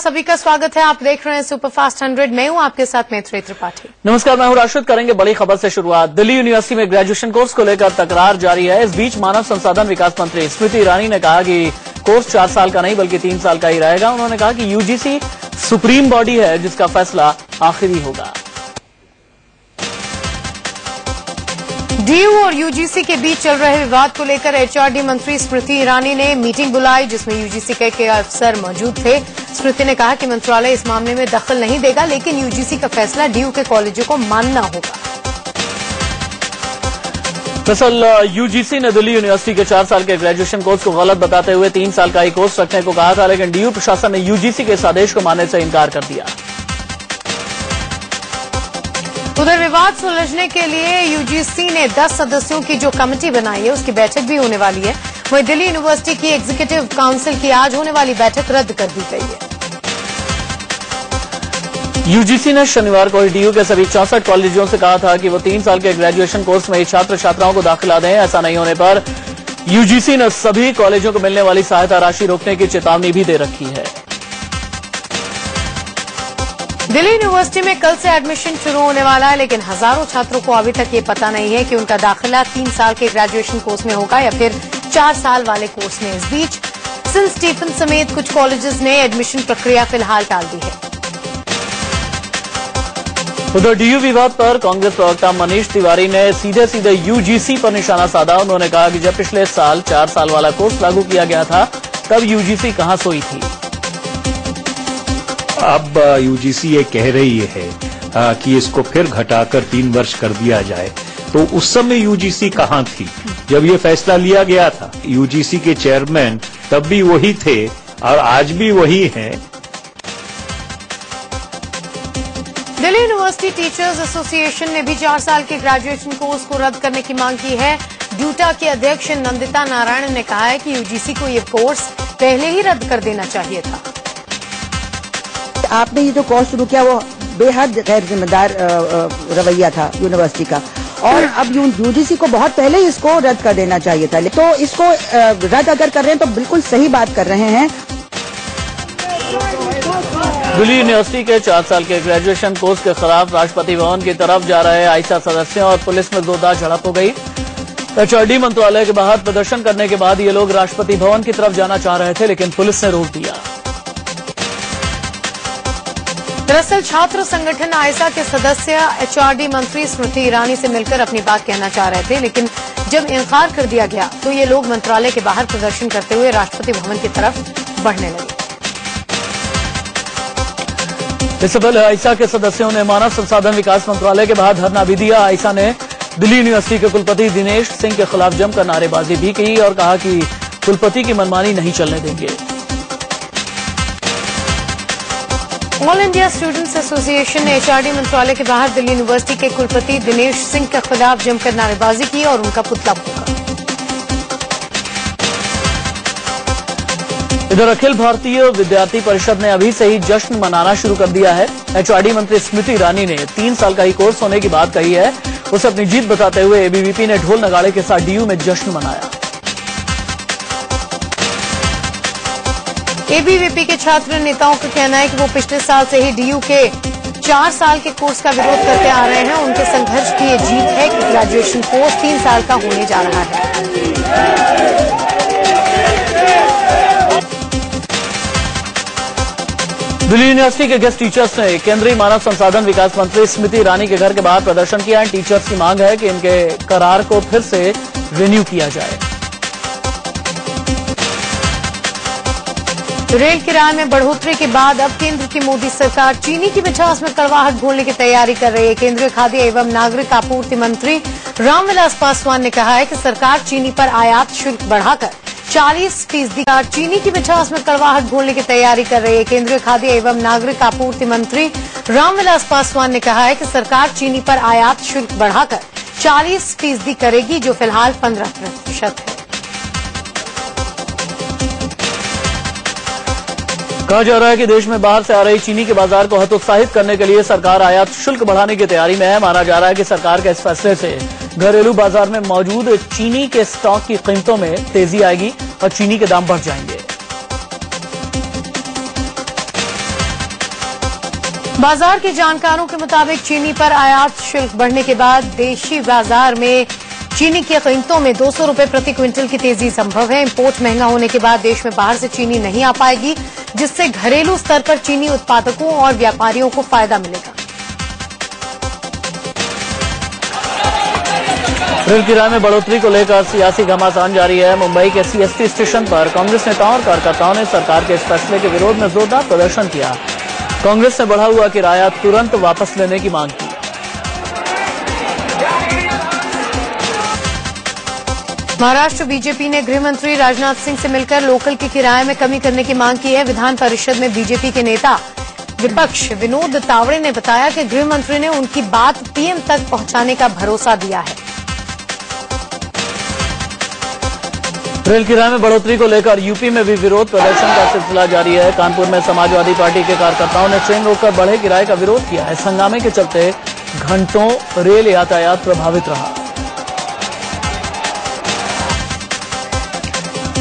सभी का स्वागत है। आप देख रहे हैं सुपरफास्ट 100। मैं हूं आपके साथ मैत्री त्रिपाठी। नमस्कार, मैं हूं राशिद। करेंगे बड़ी खबर से शुरुआत। दिल्ली यूनिवर्सिटी में ग्रेजुएशन कोर्स को लेकर तकरार जारी है। इस बीच मानव संसाधन विकास मंत्री स्मृति ईरानी ने कहा कि कोर्स 4 साल का नहीं बल्कि 3 साल का ही रहेगा। उन्होंने कहा कि यूजीसी सुप्रीम बॉडी है जिसका फैसला आखिरी होगा। डीयू और यूजीसी के बीच चल रहे विवाद को लेकर एचआरडी मंत्री स्मृति ईरानी ने मीटिंग बुलाई जिसमें यूजीसी के अफसर मौजूद थे। स्मृति ने कहा कि मंत्रालय इस मामले में दखल नहीं देगा, लेकिन यूजीसी का फैसला डीयू के कॉलेजों को मानना होगा। दरअसल यूजीसी ने दिल्ली यूनिवर्सिटी के 4 साल के ग्रेजुएशन कोर्स को गलत बताते हुए 3 साल का ही कोर्स रखने को कहा था, लेकिन डीयू प्रशासन ने यूजीसी के इस आदेश को मानने से इनकार कर दिया। उधर विवाद सुलझने के लिए यूजीसी ने 10 सदस्यों की जो कमेटी बनाई है उसकी बैठक भी होने वाली है। वहीं दिल्ली यूनिवर्सिटी की एग्जीक्यूटिव काउंसिल की आज होने वाली बैठक रद्द कर दी गई है। यूजीसी ने शनिवार को डीयू के सभी 64 कॉलेजों से कहा था कि वो 3 साल के ग्रेजुएशन कोर्स में छात्र छात्राओं को दाखिला दें। ऐसा नहीं होने पर यूजीसी ने सभी कॉलेजों को मिलने वाली सहायता राशि रोकने की चेतावनी भी दे रखी है। दिल्ली यूनिवर्सिटी में कल से एडमिशन शुरू होने वाला है, लेकिन हजारों छात्रों को अभी तक ये पता नहीं है कि उनका दाखिला 3 साल के ग्रेजुएशन कोर्स में होगा या फिर 4 साल वाले कोर्स में। इस बीच सेंट स्टीफन समेत कुछ कॉलेजेस ने एडमिशन प्रक्रिया फिलहाल टाल दी है। उधर डीयू विवाद पर कांग्रेस प्रवक्ता मनीष तिवारी ने सीधे यूजीसी पर निशाना साधा। उन्होंने कहा कि जब पिछले साल 4 साल वाला कोर्स लागू किया गया था तब यूजीसी कहां सोई थी। अब यूजीसी ये कह रही है कि इसको फिर घटाकर 3 वर्ष कर दिया जाए, तो उस समय यूजीसी कहां थी जब ये फैसला लिया गया था। यूजीसी के चेयरमैन तब भी वही थे और आज भी वही हैं। दिल्ली यूनिवर्सिटी टीचर्स एसोसिएशन ने भी 4 साल के ग्रेजुएशन कोर्स को रद्द करने की मांग की है। ड्यूटा के अध्यक्ष नंदिता नारायण ने कहा है कि यूजीसी को ये कोर्स पहले ही रद्द कर देना चाहिए था। आपने ये जो कोर्स शुरू किया वो बेहद गैर जिम्मेदार रवैया था यूनिवर्सिटी का, और अब यूजीसी को बहुत पहले इसको रद्द कर देना चाहिए था। तो इसको रद्द अगर कर रहे हैं तो बिल्कुल सही बात कर रहे हैं। दिल्ली यूनिवर्सिटी के 4 साल के ग्रेजुएशन कोर्स के खिलाफ राष्ट्रपति भवन की तरफ जा रहे आईसा सदस्यों और पुलिस में जोरदार झड़प हो गई। एचआरडी मंत्रालय के बाहर प्रदर्शन करने के बाद ये लोग राष्ट्रपति भवन की तरफ जाना चाह रहे थे, लेकिन पुलिस ने रोक दिया। दरअसल छात्र संगठन आईसा के सदस्य एचआरडी मंत्री स्मृति ईरानी से मिलकर अपनी बात कहना चाह रहे थे, लेकिन जब इनकार कर दिया गया तो ये लोग मंत्रालय के बाहर प्रदर्शन करते हुए राष्ट्रपति भवन की तरफ बढ़ने लगे। इससे पहले आईसा के सदस्यों ने मानव संसाधन विकास मंत्रालय के बाहर धरना भी दिया। आईसा ने दिल्ली यूनिवर्सिटी के कुलपति दिनेश सिंह के खिलाफ जमकर नारेबाजी भी की और कहा कि कुलपति की मनमानी नहीं चलने देंगे। ऑल इंडिया स्टूडेंट्स एसोसिएशन ने एचआरडी मंत्रालय के बाहर दिल्ली यूनिवर्सिटी के कुलपति दिनेश सिंह के खिलाफ जमकर नारेबाजी की और उनका पुतला फूंका। इधर अखिल भारतीय विद्यार्थी परिषद ने अभी से ही जश्न मनाना शुरू कर दिया है। एचआरडी मंत्री स्मृति ईरानी ने 3 साल का ही कोर्स होने की बात कही है। उसे अपनी जीत बताते हुए एबीवीपी ने ढोल नगाड़े के साथ डीयू में जश्न मनाया। एबीवीपी के छात्र नेताओं का कहना है कि वो पिछले साल से ही डीयू के 4 साल के कोर्स का विरोध करते आ रहे हैं। उनके संघर्ष की ये जीत है कि ग्रेजुएशन कोर्स 3 साल का होने जा रहा है। दिल्ली यूनिवर्सिटी के गेस्ट टीचर्स ने केंद्रीय मानव संसाधन विकास मंत्री स्मृति ईरानी के घर के बाहर प्रदर्शन किया है। टीचर्स की मांग है कि इनके करार को फिर से रिन्यू किया जाए। रेल किराए में बढ़ोतरी के बाद अब केंद्र की मोदी सरकार चीनी की मिठास में कड़वाहट घोलने की तैयारी कर रही है। केंद्रीय खाद्य एवं नागरिक आपूर्ति मंत्री रामविलास पासवान ने कहा है कि सरकार चीनी पर आयात शुल्क बढ़ाकर 40% चीनी की मिठास में कड़वाहट घोलने की तैयारी कर रही है। केंद्रीय खाद्य एवं नागरिक आपूर्ति मंत्री रामविलास पासवान ने कहा है कि सरकार चीनी पर आयात शुल्क बढ़ाकर 40% करेगी, जो फिलहाल 15% है। कहा जा रहा है कि देश में बाहर से आ रही चीनी के बाजार को हतोत्साहित करने के लिए सरकार आयात शुल्क बढ़ाने की तैयारी में है। माना जा रहा है कि सरकार के इस फैसले से घरेलू बाजार में मौजूद चीनी के स्टॉक की कीमतों में तेजी आएगी और चीनी के दाम बढ़ जाएंगे। बाजार के जानकारों के मुताबिक चीनी पर आयात शुल्क बढ़ने के बाद देशी बाजार में चीनी की कीमतों में 200 रुपए प्रति क्विंटल की तेजी संभव है। इंपोर्ट महंगा होने के बाद देश में बाहर से चीनी नहीं आ पाएगी, जिससे घरेलू स्तर पर चीनी उत्पादकों और व्यापारियों को फायदा मिलेगा। रेल किराए में बढ़ोतरी को लेकर सियासी घमासान जारी है। मुंबई के सीएसटी स्टेशन पर कांग्रेस नेताओं और कार्यकर्ताओं ने सरकार के इस फैसले के विरोध में जोरदार प्रदर्शन किया। कांग्रेस ने बढ़ा हुआ किराया तुरंत वापस लेने की मांग की। महाराष्ट्र बीजेपी ने गृह मंत्री राजनाथ सिंह से मिलकर लोकल के किराए में कमी करने की मांग की है। विधान परिषद में बीजेपी के नेता विपक्ष विनोद तावड़े ने बताया कि गृह मंत्री ने उनकी बात पीएम तक पहुंचाने का भरोसा दिया है। रेल किराए में बढ़ोतरी को लेकर यूपी में भी विरोध प्रदर्शन का सिलसिला जारी है। कानपुर में समाजवादी पार्टी के कार्यकर्ताओं ने ट्रेन रोककर बढ़े किराए का विरोध किया। इस हंगामे के चलते घंटों रेल यातायात प्रभावित रहा।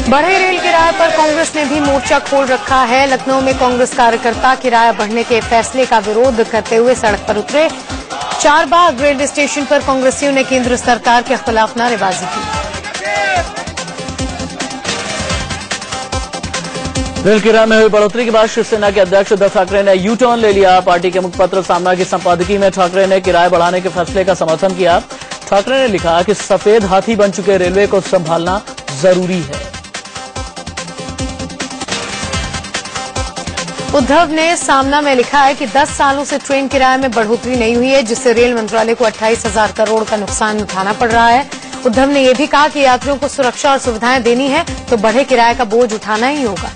बढ़े रेल किराए पर कांग्रेस ने भी मोर्चा खोल रखा है। लखनऊ में कांग्रेस कार्यकर्ता किराया बढ़ने के फैसले का विरोध करते हुए सड़क पर उतरे। चारबाग रेलवे स्टेशन पर कांग्रेसियों ने केंद्र सरकार के खिलाफ नारेबाजी की। रेल किराए में हुई बढ़ोतरी के बाद शिवसेना के अध्यक्ष उद्धव ठाकरे ने यू टर्न ले लिया। पार्टी के मुखपत्र सामना की संपादकीय में ठाकरे ने किराए बढ़ाने के फैसले का समर्थन किया। ठाकरे ने लिखा कि सफेद हाथी बन चुके रेलवे को संभालना जरूरी है। उद्धव ने सामना में लिखा है कि 10 सालों से ट्रेन किराए में बढ़ोतरी नहीं हुई है, जिससे रेल मंत्रालय को 28,000 करोड़ का नुकसान उठाना पड़ रहा है। उद्धव ने यह भी कहा कि यात्रियों को सुरक्षा और सुविधाएं देनी है तो बढ़े किराए का बोझ उठाना ही होगा।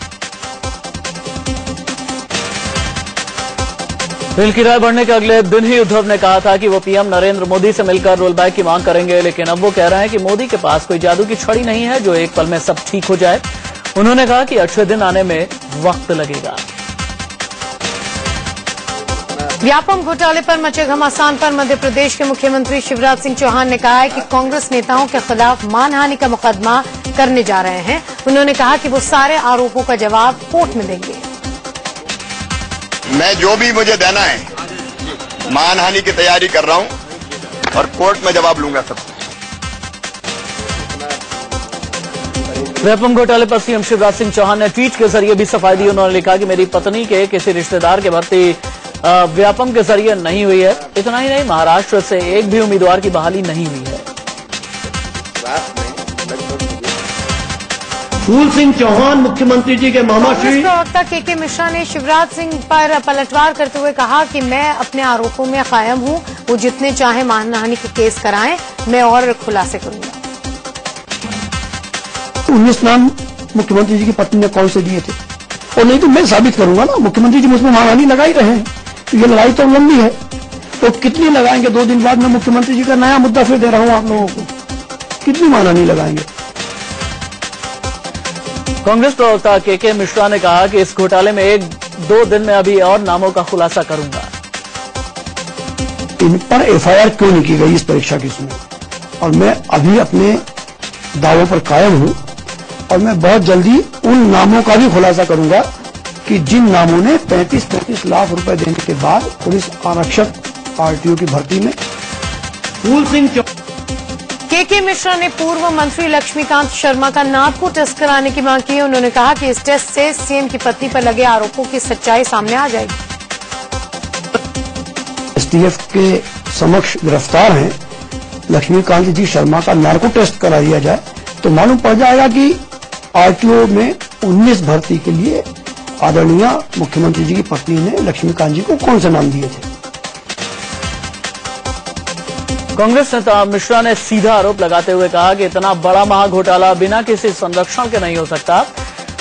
रेल किराए बढ़ने के अगले दिन ही उद्धव ने कहा था कि वो पीएम नरेंद्र मोदी से मिलकर रोल बैक की मांग करेंगे, लेकिन अब वो कह रहे हैं कि मोदी के पास कोई जादू की छड़ी नहीं है जो एक पल में सब ठीक हो जाए। उन्होंने कहा कि अच्छे दिन आने में वक्त लगेगा। व्यापम घोटाले पर मचे घमासान पर मध्य प्रदेश के मुख्यमंत्री शिवराज सिंह चौहान ने कहा है कि कांग्रेस नेताओं के खिलाफ मानहानि का मुकदमा करने जा रहे हैं। उन्होंने कहा कि वो सारे आरोपों का जवाब कोर्ट में देंगे। मैं जो भी मुझे देना है मानहानि की तैयारी कर रहा हूं और कोर्ट में जवाब लूंगा सब। व्यापम घोटाले पर सीएम शिवराज सिंह चौहान ने ट्वीट के जरिए भी सफाई दी। उन्होंने लिखा कि मेरी पत्नी के किसी रिश्तेदार की भर्ती व्यापम के जरिए नहीं हुई है। इतना ही नहीं, महाराष्ट्र से एक भी उम्मीदवार की बहाली नहीं हुई है। फूल सिंह चौहान मुख्यमंत्री जी के मामा श्री प्रवक्ता के मिश्रा ने शिवराज सिंह पर पलटवार करते हुए कहा कि मैं अपने आरोपों में कायम हूं। वो जितने चाहे मानहानि के केस कराएं, मैं और खुलासे करूंगा। 19 नाम मुख्यमंत्री जी की पत्नी ने कौन से दिए थे, और नहीं तो मैं साबित करूंगा ना। मुख्यमंत्री जी मुझमें मानहानि लगा ही रहे हैं, तो ये लड़ाई तो लंबी है। तो कितनी लगाएंगे? 2 दिन बाद मैं मुख्यमंत्री जी का नया मुद्दा फिर दे रहा हूं आप लोगों को। कितनी मानहानि लगाएंगे? कांग्रेस प्रवक्ता के मिश्रा ने कहा कि इस घोटाले में 1-2 दिन में अभी और नामों का खुलासा करूंगा। इन पर एफआईआर क्यों नहीं की गई इस परीक्षा केस में, और मैं अभी अपने दावों पर कायम हूं। और मैं बहुत जल्दी उन नामों का भी खुलासा करूंगा कि जिन नामों ने 35-35 लाख रुपए देने के बाद पुलिस आरक्षक पार्टियों की भर्ती में फूल सिंह के मिश्रा ने पूर्व मंत्री लक्ष्मीकांत शर्मा का नार्को टेस्ट कराने की मांग की है। उन्होंने कहा कि इस टेस्ट से सीएम की पत्नी पर लगे आरोपों की सच्चाई सामने आ जाएगी। एसटीएफ के समक्ष गिरफ्तार हैं लक्ष्मीकांत जी शर्मा का नार्को टेस्ट करा दिया जाए तो मालूम पड़ जाएगा कि आरटीओ में 19 भर्ती के लिए आदरणीय मुख्यमंत्री जी की पत्नी ने लक्ष्मीकांत जी को कौन से नाम दिए थे। कांग्रेस नेता मिश्रा ने सीधा आरोप लगाते हुए कहा कि इतना बड़ा महाघोटाला बिना किसी संरक्षण के नहीं हो सकता।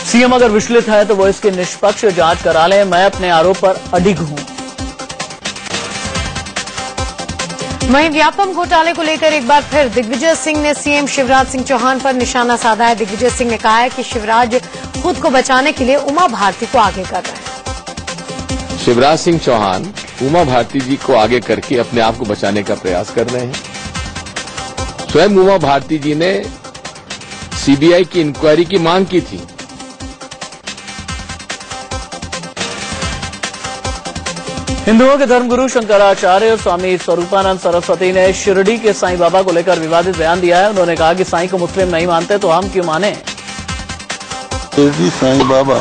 सीएम अगर विचलित है तो वो इसकी निष्पक्ष जांच करा लें। मैं अपने आरोप पर अडिग हूं। वहीं व्यापम घोटाले को लेकर एक बार फिर दिग्विजय सिंह ने सीएम शिवराज सिंह चौहान पर निशाना साधा है। दिग्विजय सिंह ने कहा है कि शिवराज खुद को बचाने के लिए उमा भारती को आगे कर रहे हैं। शिवराज सिंह चौहान उमा भारती जी को आगे करके अपने आप को बचाने का प्रयास कर रहे हैं। स्वयं उमा भारती जी ने सीबीआई की इंक्वायरी की मांग की थी। हिंदुओं के धर्मगुरु शंकराचार्य और स्वामी स्वरूपानंद सरस्वती ने शिरडी के साईं बाबा को लेकर विवादित बयान दिया है। उन्होंने कहा कि साईं को मुस्लिम नहीं मानते तो हम क्यों माने। शिरडी साईं बाबा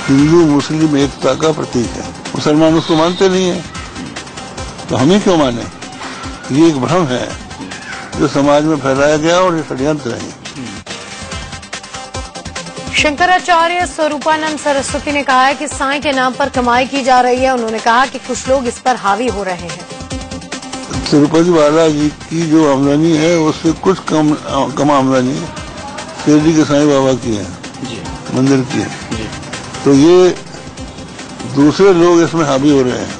हिंदू मुस्लिम एकता का प्रतीक है। मुसलमान उसको मानते नहीं है तो हमें क्यों माने। ये एक भ्रम है जो समाज में फैलाया गया और ये षड्यंत्र है। शंकराचार्य स्वरूपानंद सरस्वती ने कहा है कि साईं के नाम पर कमाई की जा रही है। उन्होंने कहा कि कुछ लोग इस पर हावी हो रहे हैं। तिरुपति बालाजी की जो आमदनी है उससे कुछ कम आमदनी शिरडी के साईं बाबा की है, मंदिर की है। तो ये दूसरे लोग इसमें हावी हो रहे हैं।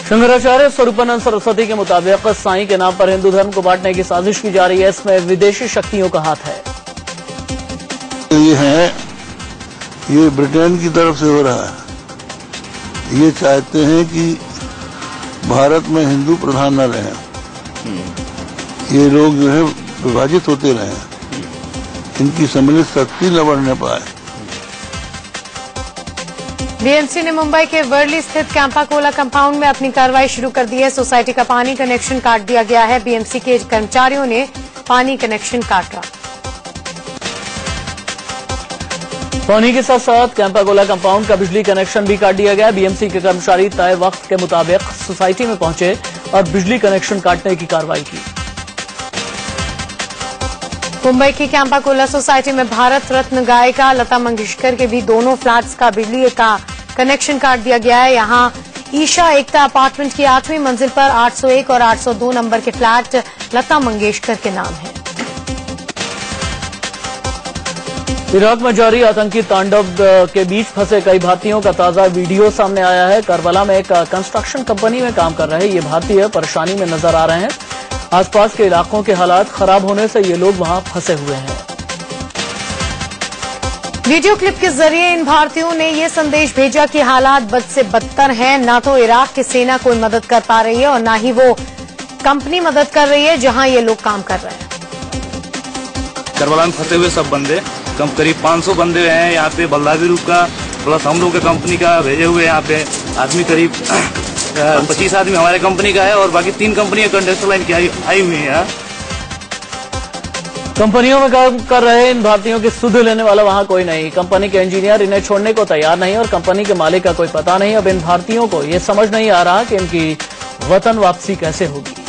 शंकराचार्य स्वरूपानंद सरस्वती के मुताबिक साईं के नाम पर हिंदू धर्म को बांटने की साजिश की जा रही है। इसमें विदेशी शक्तियों का हाथ है। ये ब्रिटेन की तरफ से हो रहा है। ये चाहते हैं कि भारत में हिंदू प्रधान न रहे। ये लोग जो है विभाजित होते रहे, इनकी सम्मिलित शक्ति न बढ़ने पाए। बीएमसी ने मुंबई के वर्ली स्थित कैंपा कोला कंपाउंड में अपनी कार्रवाई शुरू कर दी है। सोसाइटी का पानी कनेक्शन काट दिया गया है। बीएमसी के कर्मचारियों ने पानी कनेक्शन काटा। पानी के साथ साथ कैंपागोला कंपाउंड का बिजली कनेक्शन भी काट दिया गया। बीएमसी के कर्मचारी तय वक्त के मुताबिक सोसाइटी में पहुंचे और बिजली कनेक्शन काटने की कार्रवाई की। मुंबई की कैंपाकोला सोसाइटी में भारत रत्न गायिका लता मंगेशकर के भी दोनों फ्लैट्स का बिजली का कनेक्शन काट दिया गया है। यहां ईशा एकता अपार्टमेंट की 8वीं मंजिल पर 801 और 802 नंबर के फ्लैट लता मंगेशकर के नाम है। इराक में जारी आतंकी तांडव के बीच फंसे कई भारतीयों का ताजा वीडियो सामने आया है। करबला में एक कंस्ट्रक्शन कंपनी में काम कर रहे ये भारतीय परेशानी में नजर आ रहे हैं। आसपास के इलाकों के हालात खराब होने से ये लोग वहां फंसे हुए हैं। वीडियो क्लिप के जरिए इन भारतीयों ने ये संदेश भेजा कि हालात बद से बदतर हैं। न तो इराक की सेना कोई मदद कर पा रही है और न ही वो कंपनी मदद कर रही है जहां ये लोग काम कर रहे हैं। करबला में फंसे हुए सब बंदे करीब 500 बंदे हैं यहाँ पे। बल्लावी रूप का प्लस हम लोग के कंपनी का भेजे हुए यहाँ पे आदमी करीब 25 आदमी हमारे कंपनी का है और बाकी 3 कंपनियां कंडक्टर लाइन की आई हुई है। कंपनियों में काम कर रहे इन भारतीयों की सुध लेने वाला वहां कोई नहीं। कंपनी के इंजीनियर इन्हें छोड़ने को तैयार नहीं और कंपनी के मालिक का कोई पता नहीं। अब इन भारतीयों को ये समझ नहीं आ रहा कि इनकी वतन वापसी कैसे होगी।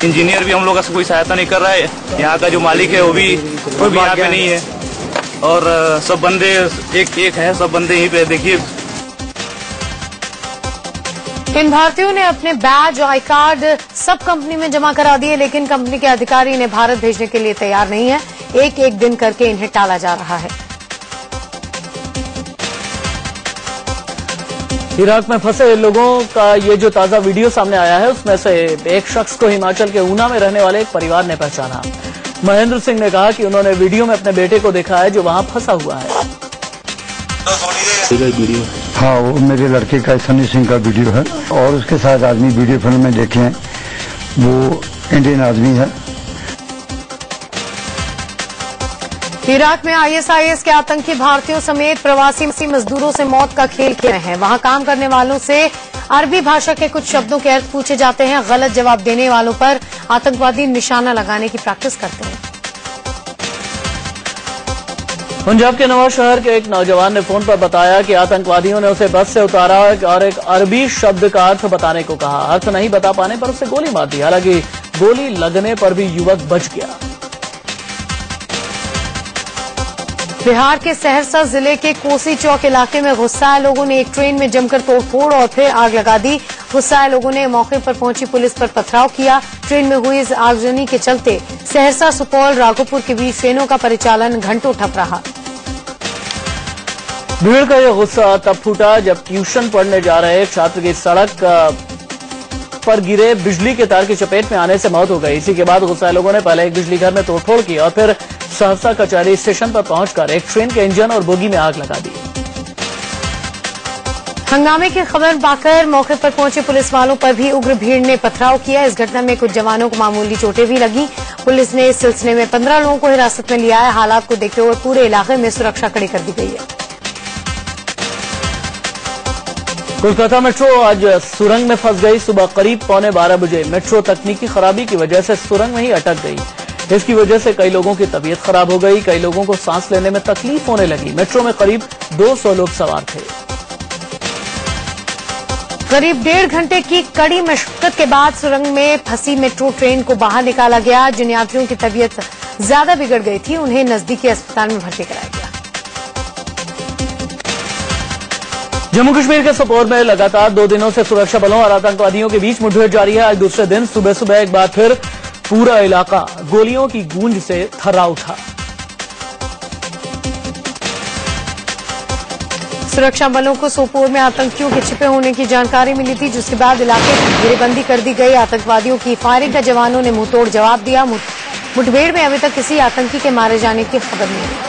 इंजीनियर भी हम लोग का कोई सहायता नहीं कर रहा है। यहाँ का जो मालिक है वो भी यहाँ पे नहीं है और सब बंदे एक है, सब बंदे यहीं पे देखिए। इन भारतीयों ने अपने बैज आई कार्ड सब कंपनी में जमा करा दिए, लेकिन कंपनी के अधिकारी इन्हें भारत भेजने के लिए तैयार नहीं है। एक एक दिन करके इन्हें टाला जा रहा है। इराक में फंसे लोगों का ये जो ताजा वीडियो सामने आया है उसमें से एक शख्स को हिमाचल के ऊना में रहने वाले एक परिवार ने पहचाना। महेंद्र सिंह ने कहा कि उन्होंने वीडियो में अपने बेटे को देखा है जो वहां फंसा हुआ है। हाँ, वो मेरे लड़के का सनी सिंह का वीडियो है और उसके साथ आदमी वीडियो फिल्म में देखे हैं, वो इंडियन आदमी है। इराक में आईएसआईएस के आतंकी भारतीयों समेत प्रवासी मजदूरों से मौत का खेल खेल रहे हैं। वहां काम करने वालों से अरबी भाषा के कुछ शब्दों के अर्थ पूछे जाते हैं। गलत जवाब देने वालों पर आतंकवादी निशाना लगाने की प्रैक्टिस करते हैं। पंजाब के नवाज शहर के एक नौजवान ने फोन पर बताया कि आतंकवादियों ने उसे बस से उतारा और एक अरबी शब्द का अर्थ बताने को कहा। अर्थ नहीं बता पाने पर उसे गोली मार दी। हालांकि गोली लगने पर भी युवक बच गया। बिहार के सहरसा जिले के कोसी चौक इलाके में गुस्साए लोगों ने एक ट्रेन में जमकर तोड़फोड़ और फिर आग लगा दी। गुस्साए लोगों ने मौके पर पहुंची पुलिस पर पथराव किया। ट्रेन में हुई इस आगजनी के चलते सहरसा, सुपौल, राघोपुर के बीच ट्रेनों का परिचालन घंटों ठप रहा। भीड़ का यह गुस्सा तब फूटा जब ट्यूशन पढ़ने जा रहे एक छात्र की सड़क पर गिरे बिजली के तार की चपेट में आने से मौत हो गई। इसी के बाद गुस्साए लोगों ने पहले एक बिजली घर में तोड़फोड़ की और फिर सहरसा कचहरी स्टेशन पर पहुंचकर एक ट्रेन के इंजन और बोगी में आग लगा दी। हंगामे की खबर पाकर मौके पर पहुंचे पुलिस वालों पर भी उग्र भीड़ ने पथराव किया। इस घटना में कुछ जवानों को मामूली चोटें भी लगी। पुलिस ने इस सिलसिले में 15 लोगों को हिरासत में लिया है। हालात को देखते हुए पूरे इलाके में सुरक्षा कड़ी कर दी गई है। कोलकाता मेट्रो आज सुरंग में फंस गई। सुबह करीब 11:15 बजे मेट्रो तकनीकी खराबी की वजह से सुरंग में ही अटक गई। इसकी वजह से कई लोगों की तबीयत खराब हो गई, कई लोगों को सांस लेने में तकलीफ होने लगी। मेट्रो में करीब 200 लोग सवार थे। करीब 1.5 घंटे की कड़ी मशक्कत के बाद सुरंग में फंसी मेट्रो ट्रेन को बाहर निकाला गया। जिन यात्रियों की तबीयत ज्यादा बिगड़ गई थी उन्हें नजदीकी अस्पताल में भर्ती कराया गया। जम्मू कश्मीर के सोपोर में लगातार 2 दिनों से सुरक्षा बलों और आतंकवादियों के बीच मुठभेड़ जारी है। आज दूसरे दिन सुबह सुबह एक बार फिर पूरा इलाका गोलियों की गूंज से थर्रा उठा। सुरक्षा बलों को सोपोर में आतंकियों के छिपे होने की जानकारी मिली थी, जिसके बाद इलाके की घेरेबंदी कर दी गई। आतंकवादियों की फायरिंग का जवानों ने मुंहतोड़ जवाब दिया। मुठभेड़ में अभी तक किसी आतंकी के मारे जाने की खबर नहीं है।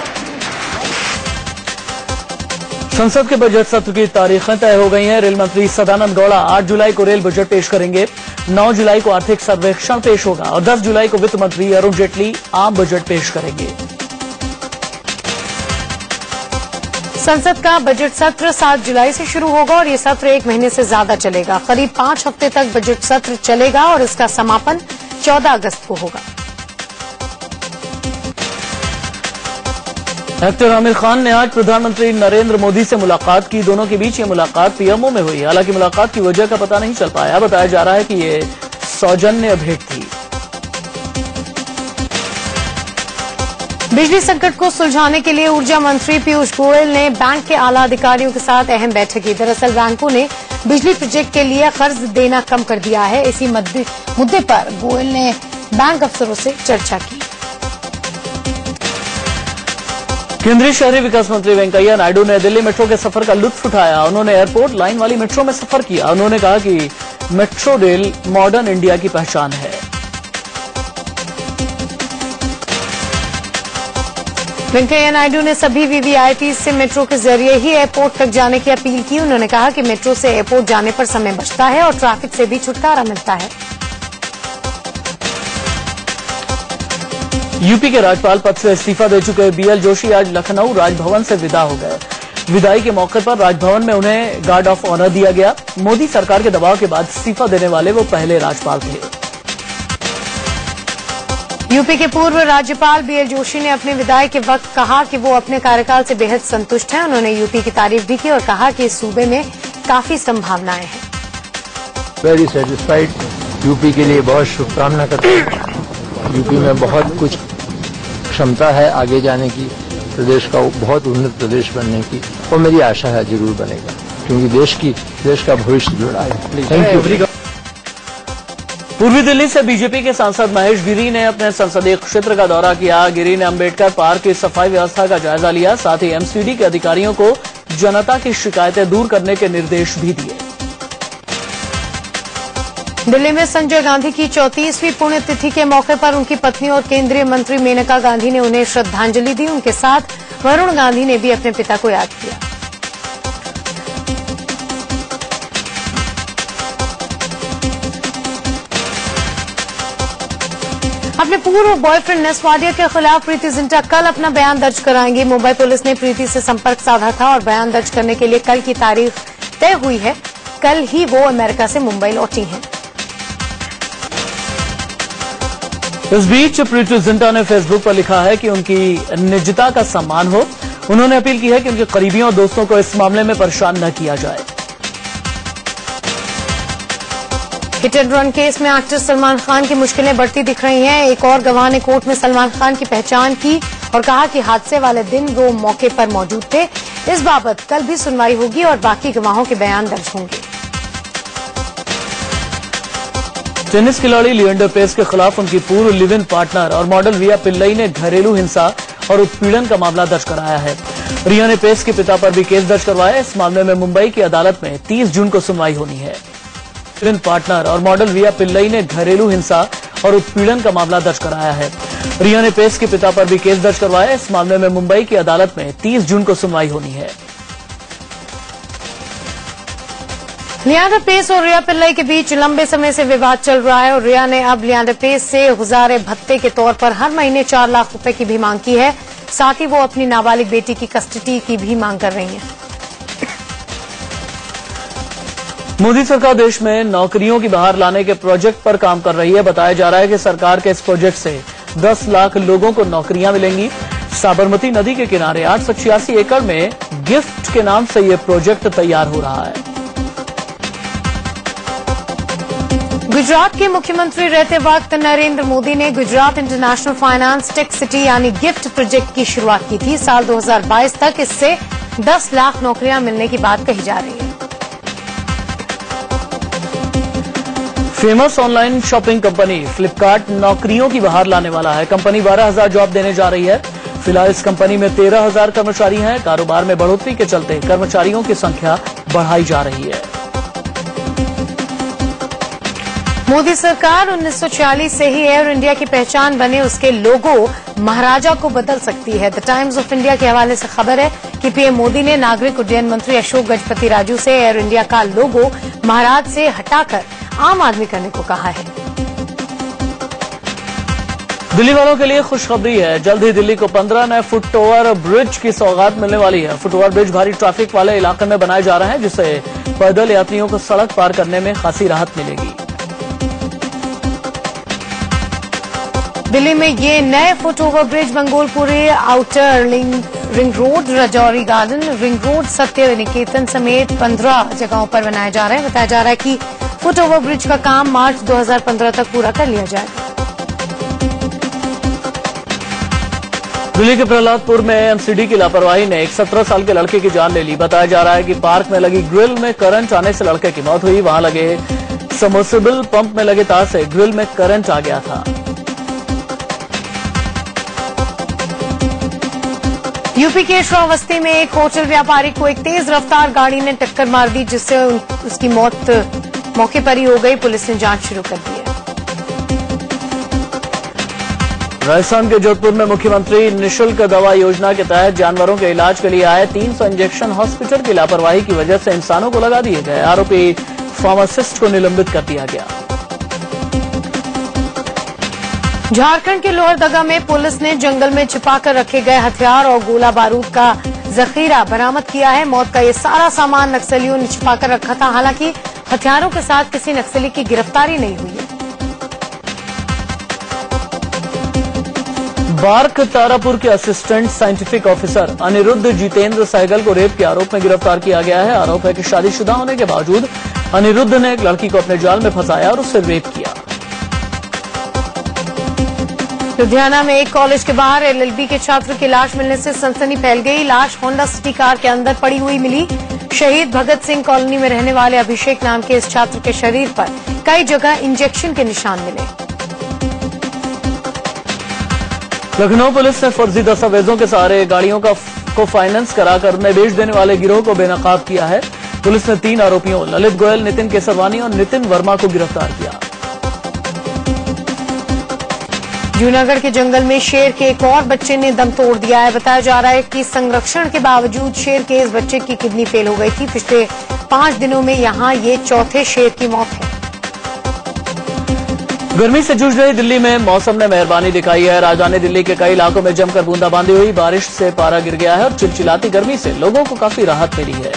संसद के बजट सत्र की तारीखें तय हो गई हैं। रेल मंत्री सदानंद गौड़ा 8 जुलाई को रेल बजट पेश करेंगे, 9 जुलाई को आर्थिक सर्वेक्षण पेश होगा और 10 जुलाई को वित्त मंत्री अरुण जेटली आम बजट पेश करेंगे। संसद का बजट सत्र 7 जुलाई से शुरू होगा और ये सत्र 1 महीने से ज्यादा चलेगा। करीब 5 हफ्ते तक बजट सत्र चलेगा और इसका समापन 14 अगस्त को होगा। एक्टर आमिर खान ने आज प्रधानमंत्री नरेंद्र मोदी से मुलाकात की। दोनों के बीच ये मुलाकात पीएमओ में हुई। हालांकि मुलाकात की वजह का पता नहीं चल पाया। बताया जा रहा है कि ये सौजन्य भेंट थी। बिजली संकट को सुलझाने के लिए ऊर्जा मंत्री पीयूष गोयल ने बैंक के आला अधिकारियों के साथ अहम बैठक की। दरअसल बैंकों ने बिजली प्रोजेक्ट के लिए कर्ज देना कम कर दिया है। इसी मुद्दे पर गोयल ने बैंक अफसरों से चर्चा की। केंद्रीय शहरी विकास मंत्री वेंकैया नायडू ने दिल्ली मेट्रो के सफर का लुत्फ उठाया। उन्होंने एयरपोर्ट लाइन वाली मेट्रो में सफर किया। उन्होंने कहा कि मेट्रो रेल मॉडर्न इंडिया की पहचान है। वेंकैया नायडू ने सभी वीवीआईपी से मेट्रो के जरिए ही एयरपोर्ट तक जाने की अपील की। उन्होंने कहा कि मेट्रो से एयरपोर्ट जाने पर समय बचता है और ट्रैफिक से भी छुटकारा मिलता है। यूपी के राज्यपाल पद से इस्तीफा दे चुके बीएल जोशी आज लखनऊ राजभवन से विदा हो गए। विदाई के मौके पर राजभवन में उन्हें गार्ड ऑफ ऑनर दिया गया। मोदी सरकार के दबाव के बाद इस्तीफा देने वाले वो पहले राज्यपाल थे। यूपी के पूर्व राज्यपाल बीएल जोशी ने अपने विदाई के वक्त कहा कि वो अपने कार्यकाल से बेहद संतुष्ट हैं। उन्होंने यूपी की तारीफ भी की और कहा कि इस सूबे में काफी संभावनाएं हैं। Very satisfied. यूपी के लिए बहुत शुभकामना करते हैं। यूपी में बहुत कुछ क्षमता है आगे जाने की, प्रदेश का बहुत उन्नत प्रदेश बनने की, और मेरी आशा है जरूर बनेगा, क्योंकि देश का भविष्य जुड़ा है। Thank you. पूर्वी दिल्ली से बीजेपी के सांसद महेश गिरी ने अपने संसदीय क्षेत्र का दौरा किया। गिरी ने अंबेडकर पार्क की सफाई व्यवस्था का जायजा लिया। साथ ही एमसीडी के अधिकारियों को जनता की शिकायतें दूर करने के निर्देश भी दिए। दिल्ली में संजय गांधी की 34वीं पुण्यतिथि के मौके पर उनकी पत्नी और केंद्रीय मंत्री मेनका गांधी ने उन्हें श्रद्धांजलि दी। उनके साथ वरुण गांधी ने भी अपने पिता को याद किया। अपने पूर्व बॉयफ्रेंड नेस वाडिया के खिलाफ प्रीति जिंटा कल अपना बयान दर्ज कराएंगी। मुंबई पुलिस ने प्रीति से संपर्क साधा था और बयान दर्ज करने के लिए कल की तारीख तय हुई है। कल ही वो अमेरिका से मुंबई लौटी हैं। इस बीच प्रीति जिंटा ने फेसबुक पर लिखा है कि उनकी निजता का सम्मान हो। उन्होंने अपील की है कि उनके करीबियों और दोस्तों को इस मामले में परेशान न किया जाए। हिट एंड रन केस में एक्टर सलमान खान की मुश्किलें बढ़ती दिख रही हैं। एक और गवाह ने कोर्ट में सलमान खान की पहचान की और कहा कि हादसे वाले दिन वो मौके पर मौजूद थे। इस बाबत कल भी सुनवाई होगी और बाकी गवाहों के बयान दर्ज होंगे। टेनिस खिलाड़ी लिएंडर पेस के खिलाफ उनकी पूर्व लिव इन पार्टनर और मॉडल रिया पिल्लई ने घरेलू हिंसा और उत्पीड़न का मामला दर्ज कराया है। रिया ने पेस के पिता पर भी केस दर्ज करवाया। इस मामले में मुंबई की अदालत में 30 जून को सुनवाई होनी है। लिव इन पार्टनर और मॉडल रिया पिल्लई ने घरेलू हिंसा और उत्पीड़न का मामला दर्ज कराया है। रिया ने पेस के पिता पर भी केस दर्ज करवाया। इस मामले में मुंबई की अदालत में 30 जून को सुनवाई होनी है। लिएंडर पेस और रिया पिल्लई के बीच लंबे समय से विवाद चल रहा है और रिया ने अब लिएंडर पेस से गुजारे भत्ते के तौर पर हर महीने 4 लाख रुपए की भी मांग की है। साथ ही वो अपनी नाबालिग बेटी की कस्टडी की भी मांग कर रही हैं। मोदी सरकार देश में नौकरियों की बहार लाने के प्रोजेक्ट पर काम कर रही है। बताया जा रहा है कि सरकार के इस प्रोजेक्ट से 10 लाख लोगों को नौकरियां मिलेंगी। साबरमती नदी के किनारे 886 एकड़ में गिफ्ट के नाम से यह प्रोजेक्ट तैयार हो रहा है। गुजरात के मुख्यमंत्री रहते वक्त नरेंद्र मोदी ने Gujarat international finance tech city यानी गिफ्ट प्रोजेक्ट की शुरुआत की थी। साल 2022 तक इससे 10 लाख नौकरियां मिलने की बात कही जा रही है। Famous online shopping company Flipkart नौकरियों की बहार लाने वाला है। कंपनी 12,000 जॉब देने जा रही है। फिलहाल इस कंपनी में 13,000 कर्मचारी हैं। कारोबार में बढ़ोतरी के चलते कर्मचारियों की संख्या बढ़ाई जा रही है। मोदी सरकार 1946 से ही एयर इंडिया की पहचान बने उसके लोगो महाराजा को बदल सकती है। द टाइम्स ऑफ इंडिया के हवाले से खबर है कि पीएम मोदी ने नागरिक उड्डयन मंत्री अशोक गजपति राजू से एयर इंडिया का लोगो महाराज से हटाकर आम आदमी करने को कहा है। दिल्ली वालों के लिए खुशखबरी है। जल्द ही दिल्ली को 15 नए फुट ओवर ब्रिज की सौगात मिलने वाली है। फुट ओवर ब्रिज भारी ट्रैफिक वाले इलाके में बनाए जा रहे हैं, जिससे पैदल यात्रियों को सड़क पार करने में खासी राहत मिलेगी। दिल्ली में ये नए foot over bridge Mangolpuri, outer ring road, Rajouri garden, ring road, सत्य निकेतन समेत 15 जगहों पर बनाए जा रहे हैं। बताया जा रहा है कि फुट ओवर ब्रिज का काम मार्च 2015 तक पूरा कर लिया जाएगा। दिल्ली के प्रहलादपुर में एमसीडी की लापरवाही ने एक 17 साल के लड़के की जान ले ली। बताया जा रहा है कि पार्क में लगी ग्रिल में करंट आने से लड़के की मौत हुई। वहां लगे सबमर्सिबल पंप में लगे तार से ग्रिल में करंट आ गया था। यूपी के श्रावस्ती में एक होटल व्यापारी को एक तेज रफ्तार गाड़ी ने टक्कर मार दी, जिससे उसकी मौत मौके पर ही हो गई। पुलिस ने जांच शुरू कर दी है। राजस्थान के जोधपुर में मुख्यमंत्री निःशुल्क दवा योजना के तहत जानवरों के इलाज के लिए आए 300 इंजेक्शन हॉस्पिटल की लापरवाही की वजह से इंसानों को लगा दिए गए। आरोपी फार्मासिस्ट को निलंबित कर दिया गया। झारखंड के लोहरदगा में पुलिस ने जंगल में छिपाकर रखे गए हथियार और गोला बारूद का जखीरा बरामद किया है। मौत का ये सारा सामान नक्सलियों ने छिपाकर रखा था। हालांकि हथियारों के साथ किसी नक्सली की गिरफ्तारी नहीं हुई है। बार्क तारापुर के assistant scientific officer Anirudh Jitendra Sehgal को रेप के आरोप में गिरफ्तार किया गया है। आरोप है कि शादीशुदा होने के बावजूद अनिरुद्ध ने एक लड़की को अपने जाल में फंसाया और उससे रेप किया। लुधियाना में एक कॉलेज के बाहर एलएलबी के छात्र की लाश मिलने से सनसनी फैल गई। लाश होंडा सिटी कार के अंदर पड़ी हुई मिली। शहीद भगत सिंह कॉलोनी में रहने वाले अभिषेक नाम के इस छात्र के शरीर पर कई जगह इंजेक्शन के निशान मिले। लखनऊ पुलिस ने फर्जी दस्तावेजों के सहारे गाड़ियों को फाइनेंस कराकर उन्हें बेच देने वाले गिरोह को बेनकाब किया है। पुलिस ने 3 आरोपियों ललित गोयल, नितिन केसरवानी और नितिन वर्मा को गिरफ्तार किया। जूनागढ़ के जंगल में शेर के एक और बच्चे ने दम तोड़ दिया है। बताया जा रहा है कि संरक्षण के बावजूद शेर के इस बच्चे की किडनी फेल हो गई थी। पिछले 5 दिनों में यहां ये चौथे शेर की मौत है। गर्मी से जूझ रही दिल्ली में मौसम ने मेहरबानी दिखाई है। राजधानी दिल्ली के कई इलाकों में जमकर बूंदाबांदी हुई। बारिश से पारा गिर गया है और चिलचिलाती गर्मी से लोगों को काफी राहत मिली है।